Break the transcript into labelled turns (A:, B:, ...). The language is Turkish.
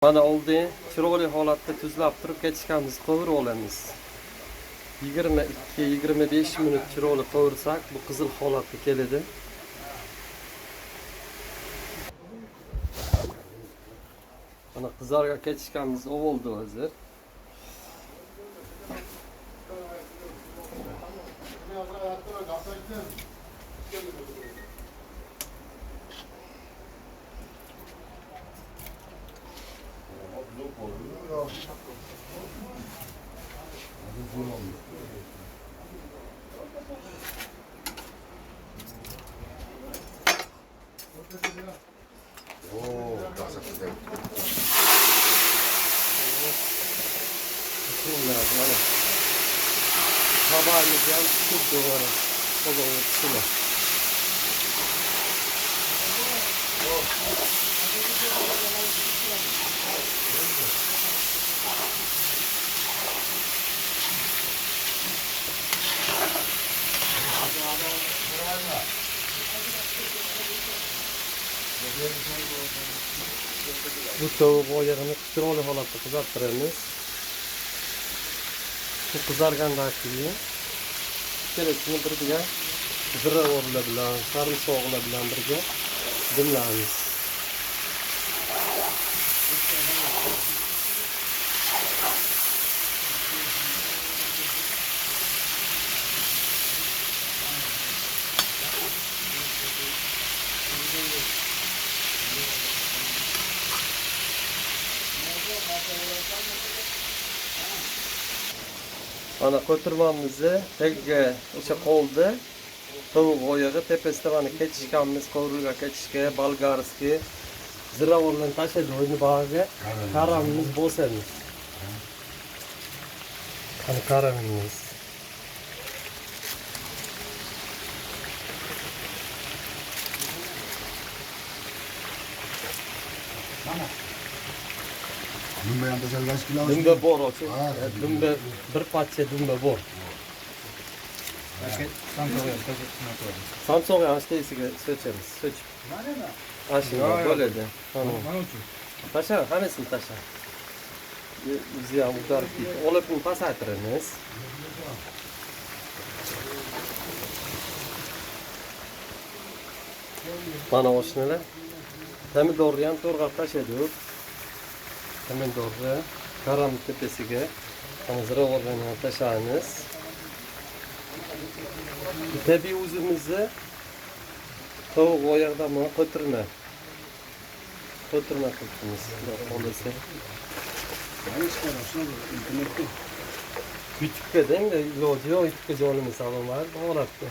A: Mana oldi, chiroyli holatda tuzlab turib kechikamiz, qovurib olamiz. 22-25 minut chiroyli qovursak, bu qizil holatga keladi. Mana qizarga kechikamiz, o oldi hozir. Bismillah. Tabağımız yan tuttu var. Kolonu tuttular. Bu tavuk oyağını chiroyli holatda qizartiramiz. Bu qizargandan keyin kerakli birga ziravorlar bilan, sarimsoqlar bilan birga dimlaymiz. Mana qo'tirmamizni tagiga o'sha qoldi. Tovuq oyog'i tepasida mana kechishganmiz, qovurga ketishga, bolgarskiy ziravorlarni tashladi o'yni bag'iga. Karamimiz bo'lsamiz. Qani karamimiz.
B: Dumba ham tashlab kilo.
A: Dumba bor ochi. Dumba bir parcha dumba bor. Samsung astesiga so'chamiz. So'chib. Ashina bo'ladi. Tasha, hammasini tasha. O'zi ham udarib ketdi. Olib pasaytiramiz. Mana oshnalar. Pomidorni ham to'g'rilab tashladik. Pomidorni karam tepasiga ziravorlarni tashlaymiz. Tabiiy o'zimizni tovuq oyog'idan mana qo'tirma qilibmiz. Xohlasa. YouTube'ga deng, iloji yo'q, YouTube'ga joylamasam ham holatda.